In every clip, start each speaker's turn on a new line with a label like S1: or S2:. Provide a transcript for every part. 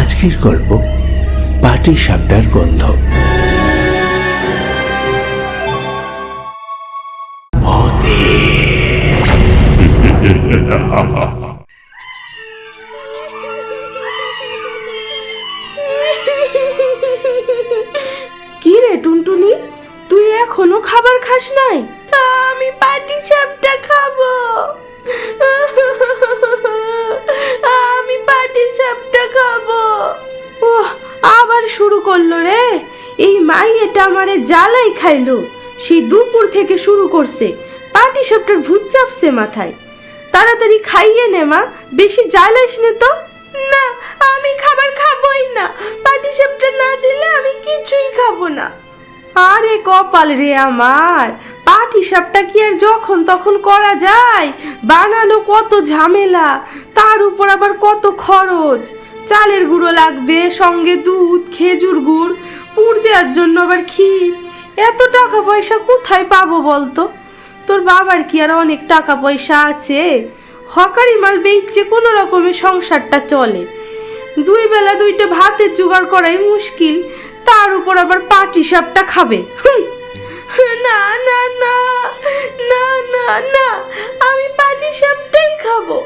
S1: আজকের গল্প পাটি সাপটার গন্ধ।
S2: কি রে টুনটুনি, তুই এখনো খাবার খাস নাই? আমি পাটি সাপটা খাবো, আমি পাটি সাপটা খাবো। ওহ, আবার শুরু করলো রে। এই মাইয়েটা আমারে জ্বালাই খাইলো। সেই দুপুর থেকে শুরু করছে, পাটি সাপটার ভূত চাপছে মাথায়। তাড়াতাড়ি খাইয়ে নে মা, বেশি জ্বালাইস নে তো। না, আমি খাবার খাবোই না। পাটি সাপটা না দিলে আমি কিছুই খাবো না। আরে কপাল রে আমার, পাটি সাপটা কি আর যখন তখন করা যায়? বানানো কত ঝামেলা, তার উপর আবার কত খরচ। চালের গুঁড়ো লাগবে, সঙ্গে দুধ, খেজুর গুড়, পুর দেওয়ার জন্য আবার ক্ষীর। এত টাকা পয়সা কোথায় পাবো বলতো? তোর বাবার কি আর অনেক টাকা পয়সা আছে? হকারি মাল বেচছে কোনো রকমে সংসারটা চলে। দুই বেলা দুইটা ভাতের জোগাড় করাই মুশকিল, তার উপর আবার পাটি সাপটা খাবে। না না না না না না, আমি পাটি সাপটাই খাবো।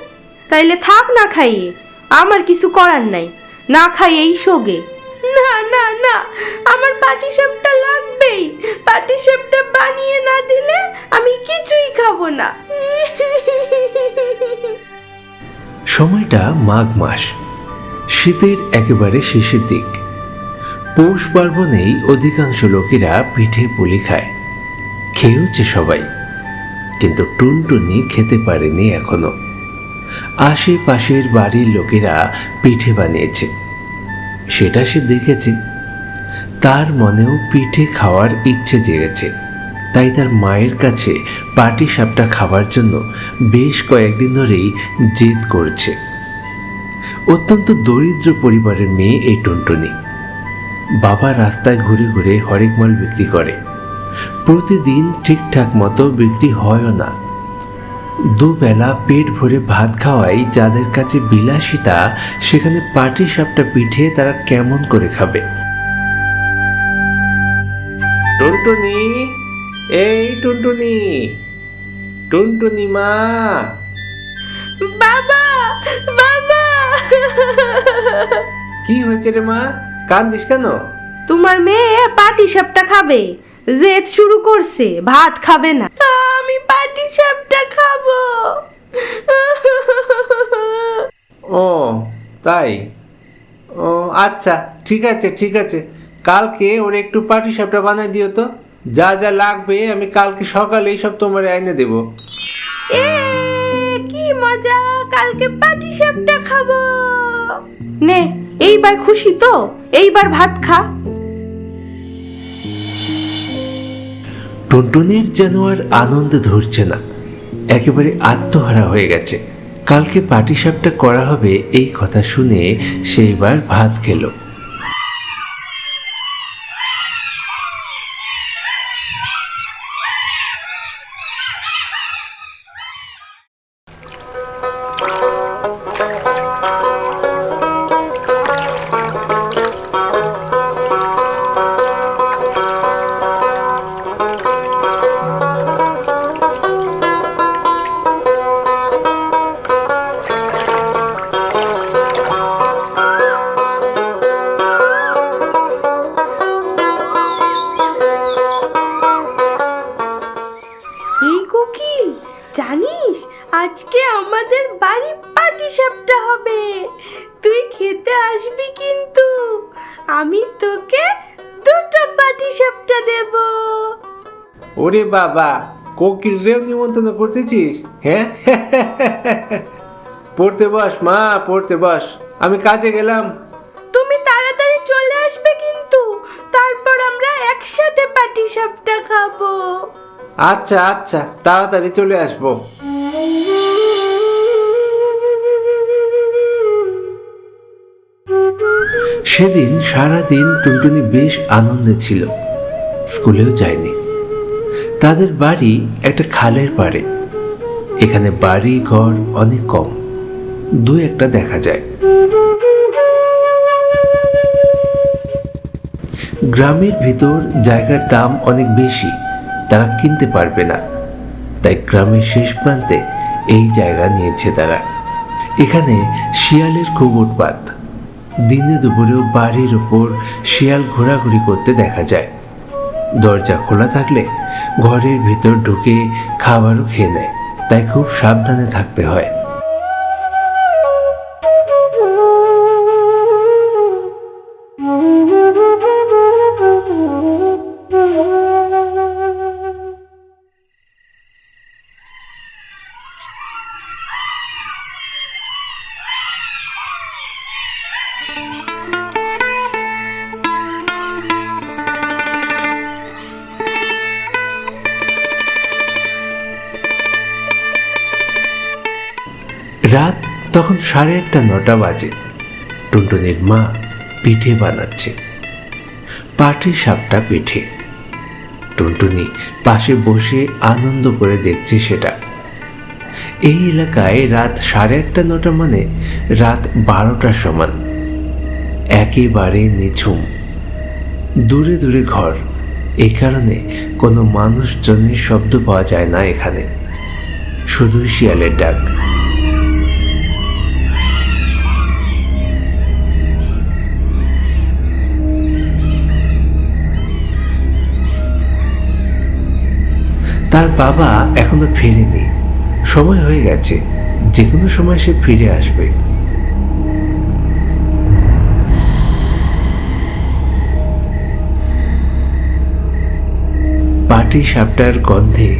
S2: তাইলে থাক না খাইয়ে, আমার কিছু করার নাই, না খাইয়েই শোগে। না না না, আমার পাটি সাপটা লাগবেই। পাটি সাপটা বানিয়ে না দিলে আমি কিছুই খাবো না।
S1: সময়টা মাঘ মাস, শীতের একেবারে শেষের দিক। পৌষ পার্বণেই অধিকাংশ লোকেরা পিঠে পুলি খায়, খেয়েওছে সবাই, কিন্তু টুনটুনি খেতে পারেনি এখনো। আশেপাশের বাড়ির লোকেরা পিঠে বানিয়েছে, সেটা সে দেখেছে। তার মনেও পিঠে খাওয়ার ইচ্ছে জেগেছে, তাই তার মায়ের কাছে পাটি সাপটা খাবার জন্য বেশ কয়েকদিন ধরেই জেদ করছে। অত্যন্ত দরিদ্র পরিবারের মেয়ে এই টুনটুনি। বাবা রাস্তায় ঘুরে ঘুরে হরেক মাল বিক্রি করে, প্রতিদিন ঠিকঠাক মতো বিক্রি হয়ও না। দুবেলা পেট ভরে ভাত খাওয়াই যাদের কাছে বিলাসিতা, সেখানে পাটি সাপটা পিঠে তারা কেমন করে খাবে? টুনটুনি, এই টুনটুনি, টুনটুনি মা।
S2: বাবা বাবা,
S1: কি হয়েছে রে মা, কাঁদিস কেন?
S2: তোমার মেয়ে পাটি সাপটা খাবে, জেদ শুরু করছে, ভাত খাবে না। আমি পাটি সাপটা খাবো।
S1: ও তাই? ও আচ্ছা, ঠিক আছে ঠিক আছে, কালকে ওর একটু পাটি সাপটা বানাই দিও তো। যা যা লাগবে আমি কালকে সকালে সব তোমার এনে দেব।
S2: এ কি মজা, কালকে পাটি সাপটা খাবো। নে, এইবার খুশি তো? এইবার ভাত খা।
S1: টুনটুনির যেন আর আনন্দে ধরছে না, একেবারে আত্মহারা হয়ে গেছে। কালকে পাটি সাপটা করা হবে এই কথা শুনে সে এবার ভাত খেলো।
S2: এই কোকিল, জানিস আজকে আমাদের বাড়ি পাটি সাপটা হবে। তুই খেতে আসবি কিন্তু, আমি তোকে দুটো পাটি সাপটা দেব।
S1: ওরে বাবা, কোকিল রেও নিমন্ত্রণ করতেছিস? হ্যাঁ, পড়তে বস মা, পড়তে বস, আমি কাজে গেলাম।
S2: তুমি তাড়াতাড়ি চলে আসবে কিন্তু, তারপর আমরা একসাথে পাটি সাপটা খাবো।
S1: আচ্ছা আচ্ছা, তাড়াতাড়ি চলে আসবো। সেদিন সারাদিন টুনটুনি বেশ আনন্দে ছিল, স্কুলেও যায়নি। তাদের বাড়ি একটা খালের পাড়ে। এখানে বাড়ি ঘর অনেক কম, দু একটা দেখা যায়। গ্রামের ভিতর জায়গার দাম অনেক বেশি, তারা কিনতে পারবে না, তাই গ্রামের শেষ প্রান্তে এই জায়গা নিয়েছে তারা। এখানে শিয়ালের খুব উৎপাত। দিনে দুপুরেও বাড়ির উপর শিয়াল ঘোরাঘুরি করতে দেখা যায়। দরজা খোলা থাকলে ঘরের ভিতর ঢুকে খাবারও খেয়ে নেয়, তাই খুব সাবধানে থাকতে হয়। রাত তখন 8:30-9টা বাজে। টুনটুনির মা পিঠে বানাচ্ছে, পাটি সাপটা পিঠে। টুনটুনি পাশে বসে আনন্দ করে দেখছে সেটা। এই এলাকায় রাত 8:30-9টা মানে রাত 12টার সমান। একেবারে নিঝুম, দূরে দূরে ঘর। এই কারণে কোনো মানুষজনের শব্দ পাওয়া যায় না এখানে, শুধু শিয়ালের ডাক। তার বাবা এখনো ফেরেনি, সময় হয়ে গেছে, যে কোনো সময় সে ফিরে আসবে। পাটি সাপটার গন্ধে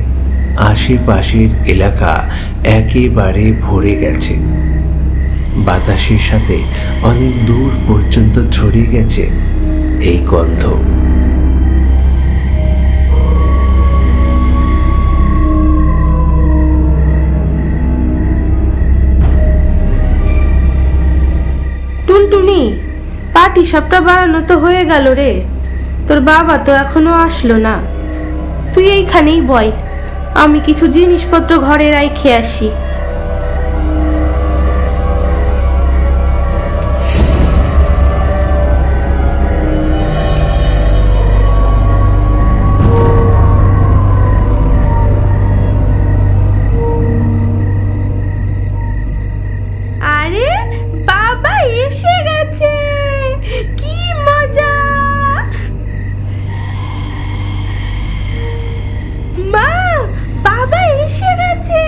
S1: আশেপাশের এলাকা একেবারে ভরে গেছে। বাতাসের সাথে অনেক দূর পর্যন্ত ছড়িয়ে গেছে এই গন্ধ।
S2: টুনটুনি, পাটি সাপটা বানানো তো হয়ে গেল রে, তোর বাবা তো এখনো আসলো না। তুই এইখানেই বয়, আমি কিছু জিনিসপত্র ঘরে রাইখে আসি। আরে বাবা এসে গেছে, কি মজা! মা, বাবা এসে গেছে।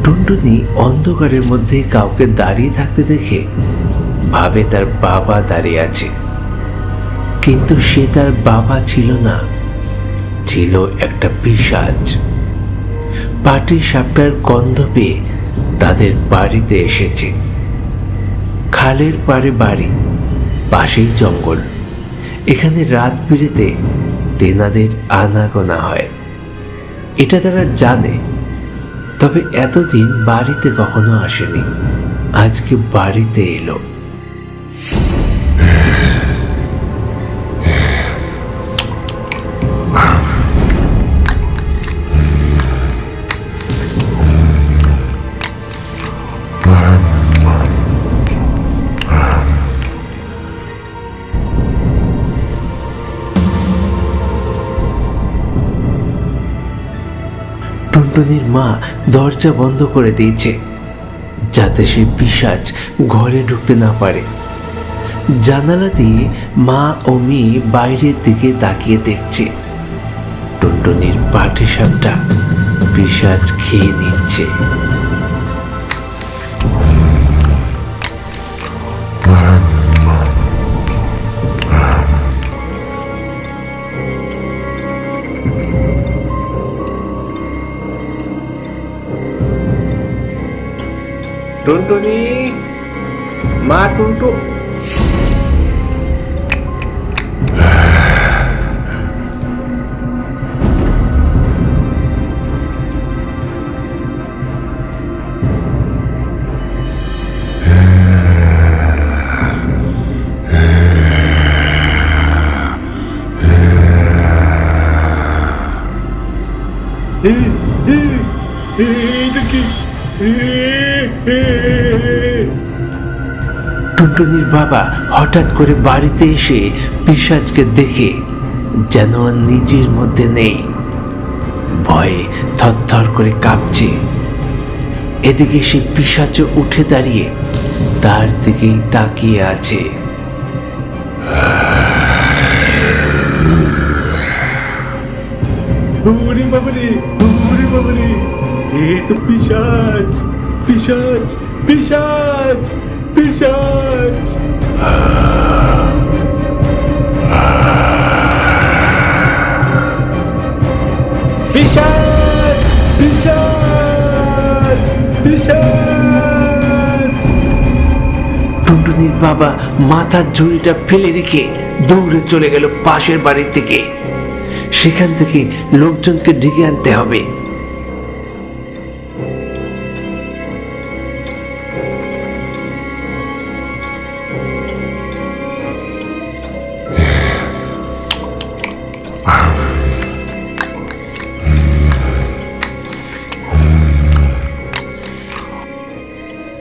S1: টুনটুনি অন্ধকারের মধ্যে কাউকে দাঁড়িয়ে থাকতে দেখে ভাবে তার বাবা দাঁড়িয়ে আছে, কিন্তু সে তার বাবা ছিল না, ছিল একটা পিশাচ। পাটি সাপটার গন্ধ পেয়ে তাদের বাড়িতে এসেছে। খালের পাড়ে বাড়ি, পাশেই জঙ্গল। এখানে রাত বিরেতে তেনাদের আনাগোনা হয়, এটা তারা জানে। তবে এতদিন বাড়িতে কখনো আসেনি, আজকে বাড়িতে এলো। টুনটুনির মা দরজা বন্ধ করে দিয়েছে, যাতে সে পিশাচ ঘরে ঢুকতে না পারে। জানালা দিয়ে মা ও মেয়ে বাইরের দিকে তাকিয়ে দেখছে টুনটুনির পাটি সাপটা পিশাচ খেয়ে নিচ্ছে। টুনটুনি, মা টুনটু, এইটা কি? টুনটুনির বাবা হঠাৎ করে বাড়িতে এসে পিশাচকে দেখে যেন আর নিজের মধ্যে নেই, ভয়ে থরথর করে কাঁপছে। এদিকে সে পিশাচও উঠে দাঁড়িয়ে তার দিকেই তাকিয়ে আছে। ওরে বাবারে, ওরে বাবারে, এই তো পিশাচ, পিশাচ, পিশাচ, পিশাচ। পিশাচ, পিশাচ, পিশাচ। টুনটুনির বাবা মাথার ঝুড়িটা ফেলে রেখে দৌড়ে চলে গেল পাশের বাড়ির থেকে। সেখান থেকে লোকজনকে ডেকে আনতে হবে।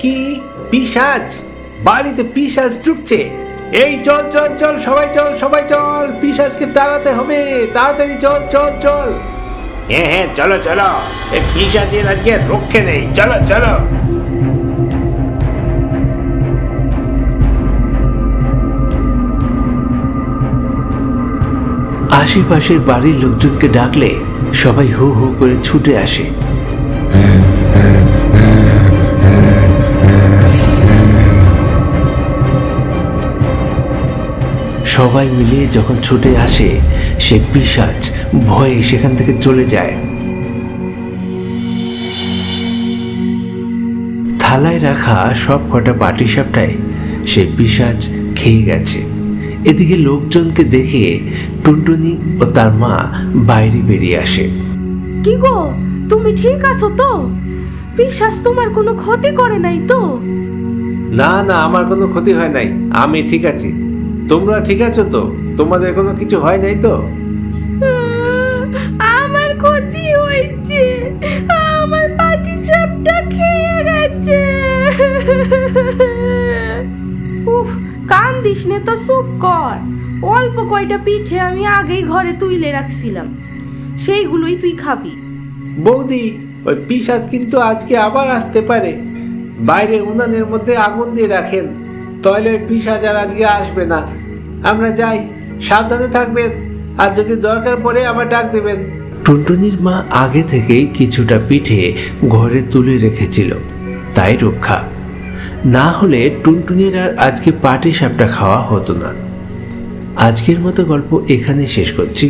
S1: কি পিশাচ? বাড়িতে পিশাচ ঢুকছে? এই চল চল চল, সবাই চল, সবাই চল, পিশাচকে তাড়াতে হবে, তাড়াতাড়ি চল চল চল। হ্যাঁ হ্যাঁ, চলো চলো, এই পিশাচের আজকে রক্ষে নেই, চলো চলো। আশেপাশের বাড়ির লোকজনকে ডাকলে সবাই হু হু করে ছুটে আসে। সবাই মিলে যখন ছুটে আসে, সে পিশাচ ভয়ে সেখান থেকে চলে যায়। থালায় রাখা সব কটা পাটিসাপটায় সে পিশাচ খেয়ে গেছে। এদিকে লোকজনকে দেখে টুনটুনি ও তার মা বাইরে বেরিয়ে আসে।
S2: কি গো, তুমি ঠিক আছো তো? পিশাচ তোমার কোনো ক্ষতি করে নাই তো?
S1: না না, আমার কোনো ক্ষতি হয় নাই, আমি ঠিক আছি। তোমরা ঠিক আছো তো? তোমাদের কোনো কিছু হয় নাই তো?
S2: আমার ক্ষতি হয়েছে, আমার পাটিসাপটা খেয়ে গেছে। উফ, কান্দিস নে তো, চুপ কর। অল্প কয়টা পিঠে আমি আগেই ঘরে তুলে রাখছিলাম, সেইগুলোই তুই খাবি।
S1: বৌদি, ওই পিশাচ কিন্তু আজকে আবার আসতে পারে। বাইরে উনানের মধ্যে আগুন দিয়ে রাখেন, তাহলে ওই পিশাচ আর আজকে আসবে না। আমরা যাই, সাবধানে থাকবেন, আর যদি দরকার পড়ে আবার ডাক দেবেন। টুনটুনির মা আগে থেকেই কিছুটা পিঠে ঘরে তুলে রেখেছিল, তাই রক্ষা। না হলে টুনটুনির আর আজকে পাটিসাপটা খাওয়া হতো না। আজকের মতো গল্প এখানে শেষ করছি।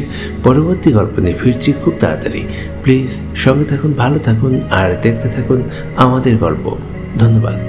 S1: পরবর্তী গল্প নিয়ে ফিরছি খুব তাড়াতাড়ি। প্লিজ সঙ্গে থাকুন, ভালো থাকুন আর দেখতে থাকুন আমাদের গল্প। ধন্যবাদ।